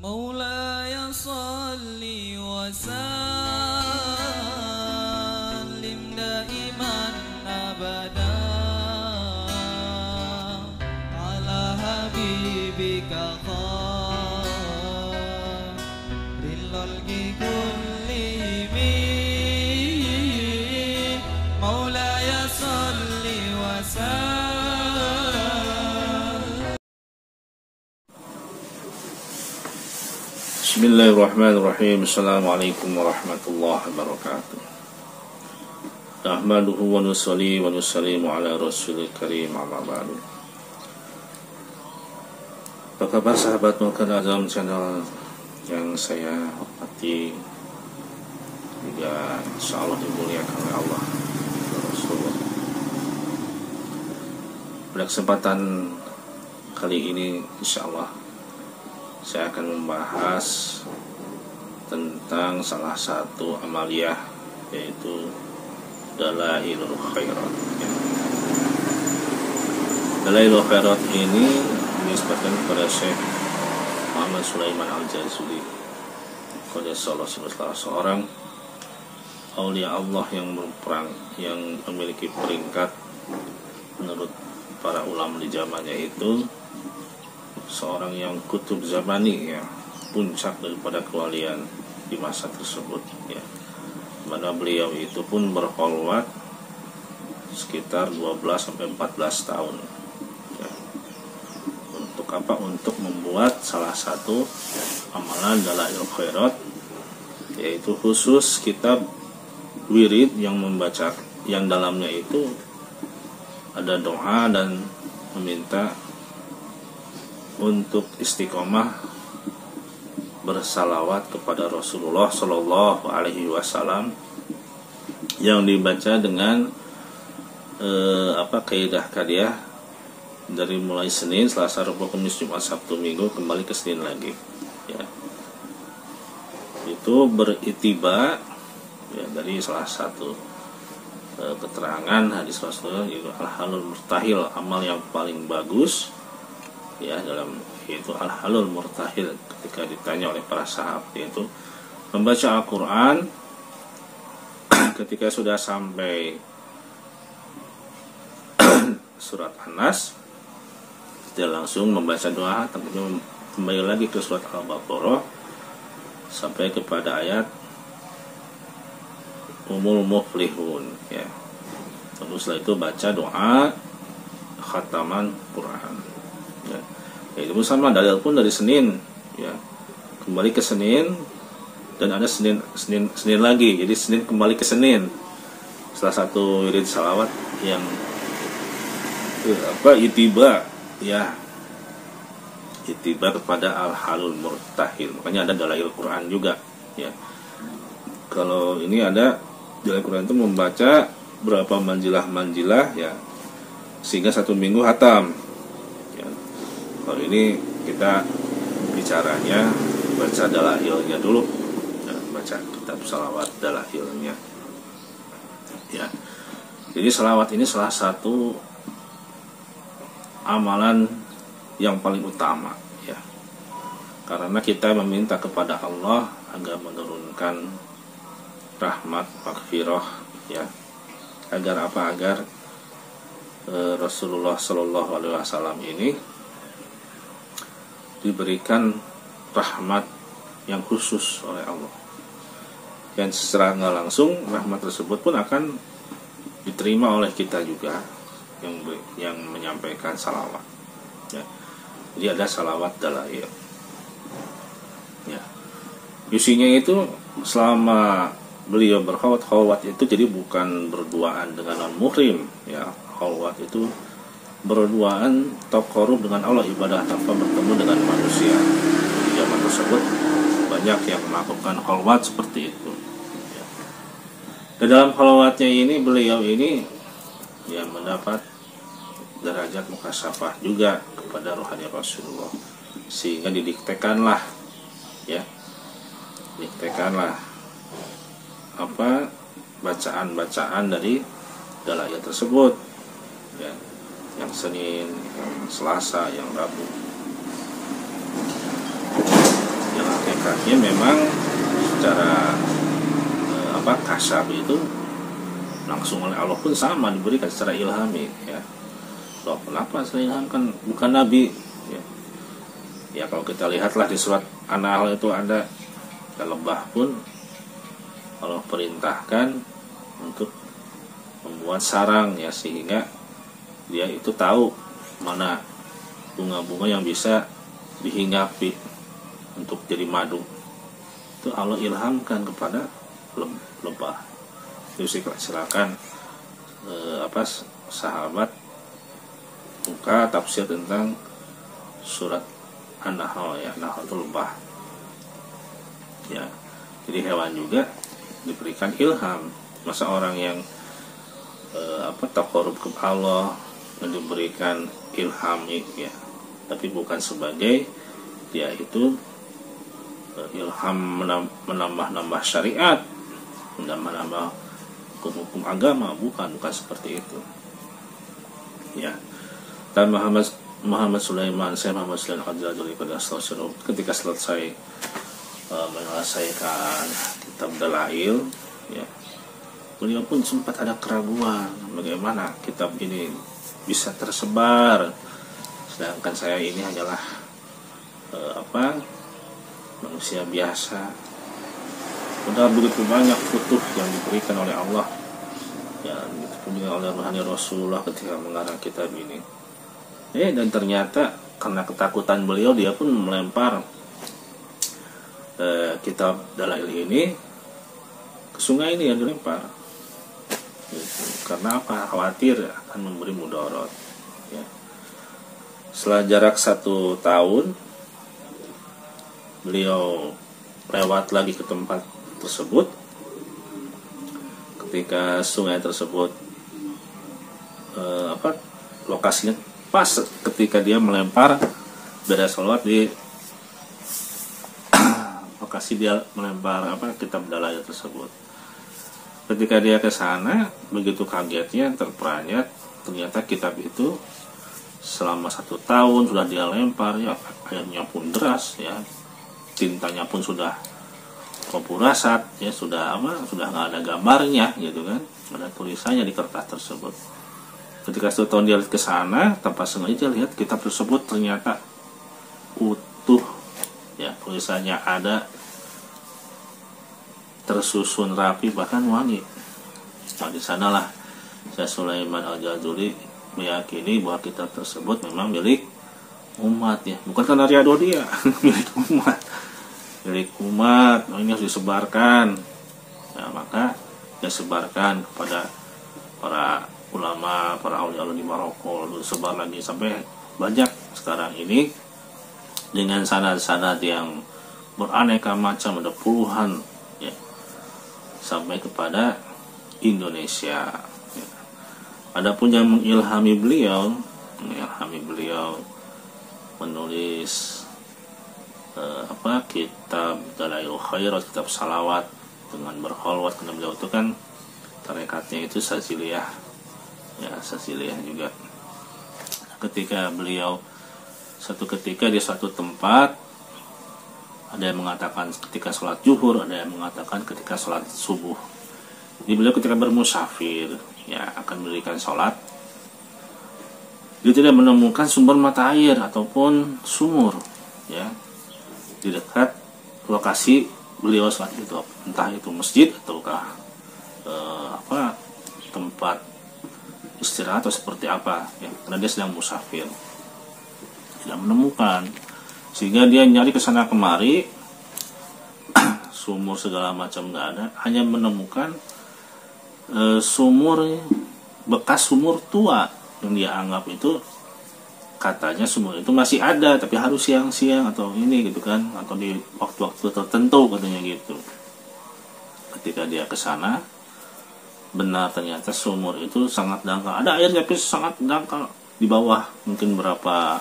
مولاي صل وسلم دائما أبدا على حبيبك خير الخلق كلهم مولاي صل وسلم. Bismillahirrahmanirrahim. Assalamualaikum warahmatullahi wabarakatuh. Nahmaduhu wa nusalli wa nusallimu ala rasulil karim, amma ba'du. Apa kabar sahabat Mulkan Azam channel yang saya hormati, juga insyaallah dimuliakan oleh Allah dan Rasulullah. Pada kesempatan kali ini insyaallah saya akan membahas tentang salah satu amaliyah, yaitu Dalailul Khairat. Dalailul Khairat ini dinisbatkan kepada Syekh Muhammad Sulaiman Al-Jazuli. Dia salah seorang aulia Allah yang berperang, yang memiliki peringkat menurut para ulama di zamannya itu seorang yang kutub zamani, ya, puncak daripada kewalian di masa tersebut, ya, mana beliau itu pun berkholwat sekitar 12-14 tahun, ya. Untuk apa? Untuk membuat salah satu amalan Dalailul Khairat, yaitu khusus kitab wirid yang membaca, yang dalamnya itu ada doa dan meminta untuk istiqomah bersalawat kepada Rasulullah Shallallahu Alaihi Wasallam, yang dibaca dengan kaidah kadiah dari mulai Senin, Selasa, Rabu, Kamis, Jumat, Sabtu, Minggu, kembali ke Senin lagi, ya. Itu beritiba, ya, dari salah satu keterangan hadis Rasulullah, yaitu al-halul murtahil, amal yang paling bagus, ya, dalam itu al-halul murtahil. Ketika ditanya oleh para sahabat, yaitu membaca Al-Quran ketika sudah sampai surat An-Nas, dia langsung membaca doa, tentunya kembali lagi ke surat Al-Baqarah sampai kepada ayat Umul Muflihun, ya. Terus setelah itu baca doa khataman Quran, ya. Itu sama dalil pun dari Senin, ya, kembali ke Senin, dan ada Senin lagi, jadi Senin kembali ke Senin. Salah satu wirid salawat yang itiba, ya, itiba kepada al-halul murtahil. Makanya ada Dalail Quran juga, ya. Kalau ini ada Dalail Quran itu membaca berapa manjilah, ya, sehingga 1 minggu hatam. Kalau ini kita bicaranya baca dalailnya dulu, ya, baca kitab salawat dalailnya, ya. Jadi salawat ini salah satu amalan yang paling utama, ya, karena kita meminta kepada Allah agar menurunkan rahmat, maghfirah, ya, agar apa? Agar Rasulullah Shallallahu Alaihi Wasallam ini diberikan rahmat yang khusus oleh Allah, dan secara nggak langsung rahmat tersebut pun akan diterima oleh kita juga yang menyampaikan salawat, ya. Jadi ada salawat dalail, ya. Isinya itu selama beliau berkholwat itu jadi bukan berduaan dengan non-muhrim, ya. Kholwat itu berduaan taqarrub dengan Allah, ibadah tanpa bertemu dengan manusia. Di zaman tersebut banyak yang melakukan kholwat seperti itu, ya. Dan dalam kholwatnya ini beliau ini, ya, mendapat derajat mukasyafah juga kepada rohani Rasulullah, sehingga didiktekanlah, ya, bacaan-bacaan dari dalail tersebut, ya, yang Senin, yang Selasa, yang Rabu. hakikatnya memang secara kasar itu langsung oleh Allah pun sama diberikan secara ilhami ya. Loh, kenapa saya ilham, kan bukan nabi ya. Ya kalau kita lihatlah di surat An-Nahl itu ada lebah pun Allah perintahkan untuk membuat sarang ya, sehingga dia itu tahu mana bunga-bunga yang bisa dihinggapi untuk jadi madu. Itu Allah ilhamkan kepada lebah. Jadi silakan sahabat buka tafsir tentang surat An-Nahl ya. Nahl itu lebah ya. Jadi hewan juga diberikan ilham. Masa orang yang taqarrub ke Allah diberikan ilham ya, tapi bukan sebagai dia itu ilham menambah syariat, menambah hukum agama, bukan seperti itu ya. Dan Muhammad Sulaiman ketika selesai menyelesaikan kitab Dalail ya, beliau pun sempat ada keraguan bagaimana kitab ini bisa tersebar, sedangkan saya ini hanyalah manusia biasa. Padahal begitu banyak futuh yang diberikan oleh Allah ya, diberikan oleh rohani Rasulullah ketika mengarang kitab ini. Dan ternyata karena ketakutan beliau, dia pun melempar kitab Dalail ini ke sungai ini yang dilempar. Karena apa? Khawatir akan memberi mudarat ya. Setelah jarak 1 tahun, beliau lewat lagi ke tempat tersebut. Ketika sungai tersebut lokasinya pas ketika dia melempar beda sholat di lokasi dia melempar kitab Dalail tersebut. Ketika dia ke sana, begitu kagetnya terperanjat, ternyata kitab itu selama 1 tahun sudah dia lempar ya, airnya pun deras ya, tintanya pun sudah kopurasat ya, sudah nggak ada gambarnya gitu kan, ada tulisannya di kertas tersebut. Ketika 1 tahun dia lihat ke sana, tanpa sengaja dia lihat kitab tersebut ternyata utuh ya, tulisannya ada, tersusun rapi, bahkan wangi. Nah, di sanalah Syekh Sulaiman Al-Jazuli meyakini bahwa kitab tersebut memang milik umat ya, bukan karena riado dia. milik umat. Ini harus disebarkan. Nah, maka dia sebarkan kepada para ulama, para aulia di Maroko, lalu sebar lagi sampai banyak sekarang ini dengan sanad-sanad yang beraneka macam, ada puluhan ya, sampai kepada Indonesia ya. Adapun yang mengilhami beliau menulis kitab Dalailul Khairat, kitab salawat dengan berkholwat, karena beliau itu kan tarekatnya itu Saziliyah ya, Saziliyah juga. Ketika beliau satu ketika di suatu tempat, ada yang mengatakan ketika sholat zuhur, ada yang mengatakan ketika sholat subuh. Jadi beliau ketika bermusafir ya, akan mendirikan sholat, dia tidak menemukan sumber mata air ataupun sumur ya di dekat lokasi beliau sholat itu, entah itu masjid ataukah tempat istirahat atau seperti apa ya, karena dia sedang musafir, tidak menemukan. Sehingga dia nyari kesana kemari, sumur segala macam nggak ada, hanya menemukan bekas sumur tua yang dia anggap itu, katanya sumur itu masih ada, tapi harus siang-siang atau ini gitu kan, atau di waktu-waktu tertentu katanya gitu. Ketika dia kesana, benar ternyata sumur itu sangat dangkal, ada airnya tapi sangat dangkal di bawah, mungkin berapa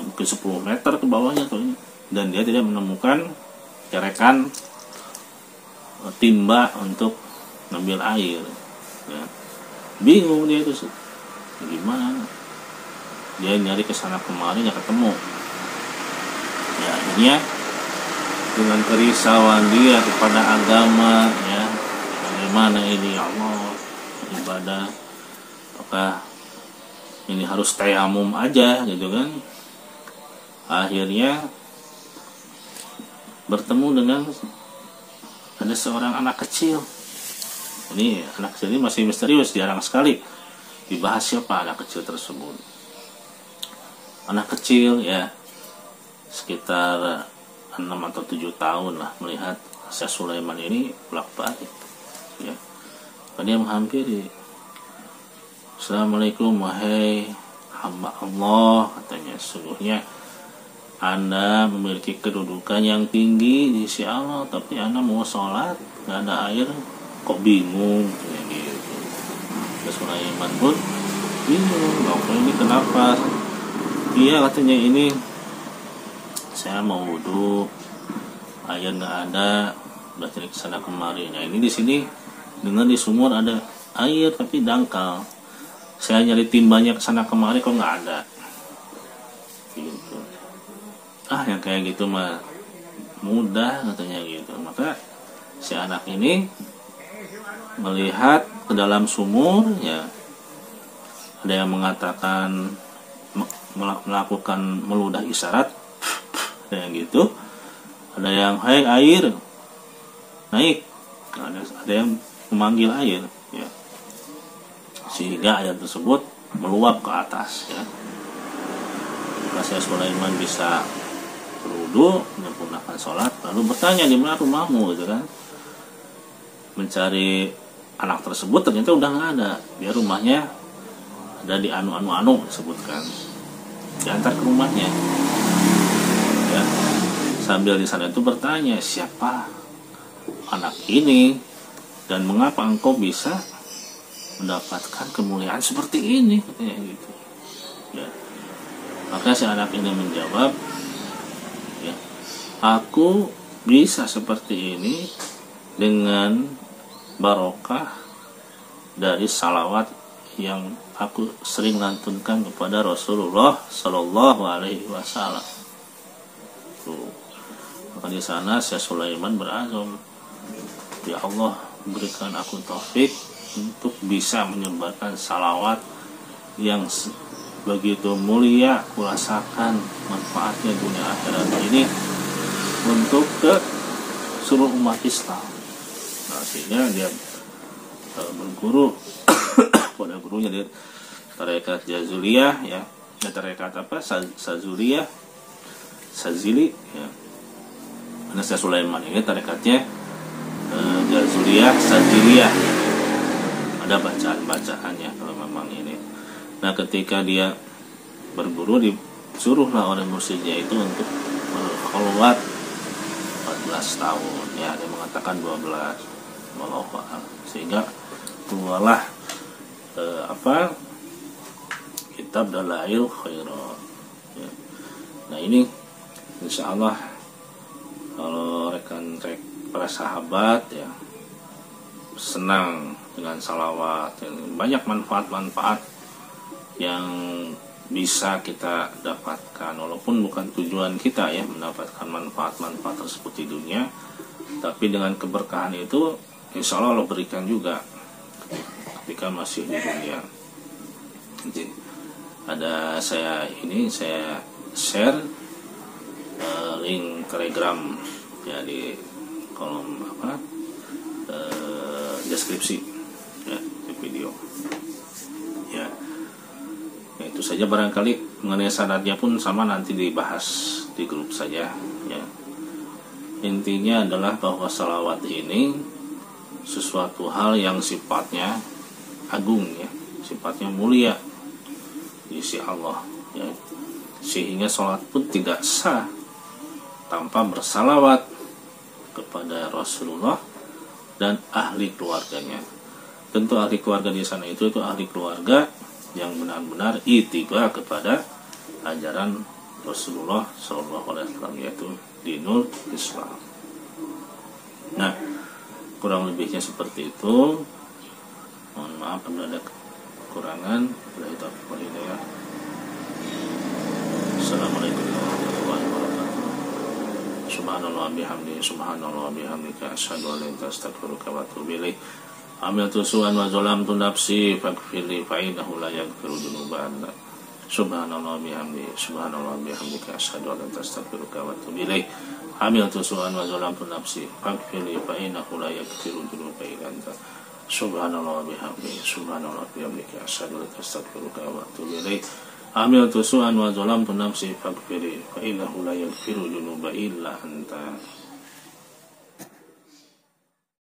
mungkin 10 meter ke bawahnya atau ini, dan dia tidak menemukan cerekan timba untuk ngambil air ya. Bingung dia itu gimana, dia nyari kesana kemari nggak ketemu ya. Akhirnya dengan kerisauan dia kepada agama, ya, bagaimana ini ya Allah ibadah, apakah ini harus tayamum aja gitu kan. Akhirnya bertemu dengan ada seorang anak kecil. Ini anak kecil ini masih misterius, jarang sekali dibahas siapa anak kecil tersebut. Anak kecil ya sekitar 6 atau 7 tahun lah, melihat Syekh Sulaiman ini bolak-balik ya. Dia menghampiri, "Assalamualaikum wahai hamba Allah," katanya, "sungguhnya Anda memiliki kedudukan yang tinggi di sisi Allah, tapi Anda mau sholat nggak ada air, kok bingung?" Kayak gitu. Terus Sulaiman pun bingung, "Loh, ini kenapa?" "Iya," katanya, "ini saya mau wudhu, air nggak ada, udah cari kesana kemari. Nah ini di sini dengan di sumur ada air tapi dangkal. Saya nyari timbanya kesana kemari kok nggak ada." Gitu. Yang kayak gitu mah mudah katanya gitu. Maka si anak ini melihat ke dalam sumur ya, ada yang mengatakan melakukan meludah isyarat kayak gitu, ada yang "Hai air naik," ada yang memanggil air ya, sehingga air tersebut meluap ke atas ya. Maka Sulaiman bisa berwudu, menyempurnakan sholat, lalu bertanya, "Di mana rumahmu?" gitu kan. Mencari anak tersebut, ternyata udah nggak ada. Dia rumahnya ada di anu disebutkan, diantar ke rumahnya ya. Sambil di sana itu bertanya, "Siapa anak ini dan mengapa engkau bisa mendapatkan kemuliaan seperti ini?" katanya gitu ya. Maka si anak ini menjawab ya, "Aku bisa seperti ini dengan barokah dari salawat yang aku sering lantunkan kepada Rasulullah Shallallahu Alaihi Wasallam." Maka di sana Syekh Sulaiman berazam, "Ya Allah, berikan aku taufik untuk bisa menyebarkan salawat yang begitu mulia, kurasakan manfaatnya dunia akhirat ini untuk ke seluruh umat Islam." Nah, sehingga dia berguru pada gurunya di tarekat Jazuliyah ya, tarekat apa? Sazuliyah, Sazili ya. Karena Syekh Sulaiman ini tarekatnya Jazuliyah, Saziliyah. Ada bacaan-bacaannya kalau memang ini. Nah, ketika dia berguru, disuruhlah oleh mursyidnya itu untuk berkholwat 14 tahun ya, dia mengatakan 12, wallahu a'lam. Sehingga keluarlah kitab Dalail Khairat ya. Nah ini insya Allah kalau rekan para sahabat ya senang dengan salawat, banyak manfaat-manfaat yang bisa kita dapatkan, walaupun bukan tujuan kita ya mendapatkan manfaat-manfaat tersebut di dunia, tapi dengan keberkahan itu insya Allah Allah berikan juga ketika masih di dunia. Jadi, saya share link Telegram ya di kolom deskripsi ya di video ya. Itu saja, barangkali mengenai sanadnya pun sama nanti dibahas di grup saja ya. Intinya adalah bahwa salawat ini sesuatu hal yang sifatnya agung ya, sifatnya mulia di sisi Allah ya. Sehingga sholat pun tidak sah tanpa bersalawat kepada Rasulullah dan ahli keluarganya. Tentu ahli keluarga di sana itu ahli keluarga yang benar-benar ittiba kepada ajaran Rasulullah SAW, yaitu dinul Islam. Nah, kurang lebihnya seperti itu. Mohon maaf apabila ada kekurangan. Assalamualaikum warahmatullahi wabarakatuh. subhanallah bihamdi subhanallah bihamdika asyhadu an la ilaha illa anta astaghfiruka wa atubu ilaik. Amiltu su'an wa zalamtu nafsi faghfirli fa innahu la yaghfiru dzunuba illa anta. Subhanallah bihamdika asyhadu an la ilaha illa anta astaghfiruka wa atubu ilaik. Amiltu su'an wa zalamtu nafsi faghfirli fa innahu la yaghfiru dzunuba illa anta. Subhanallah bihamdika asyhadu an la ilaha illa anta astaghfiruka wa atubu ilaik. Amiltu su'an wa zalamtu nafsi faghfirli fa innahu la yaghfiru dzunuba illa anta.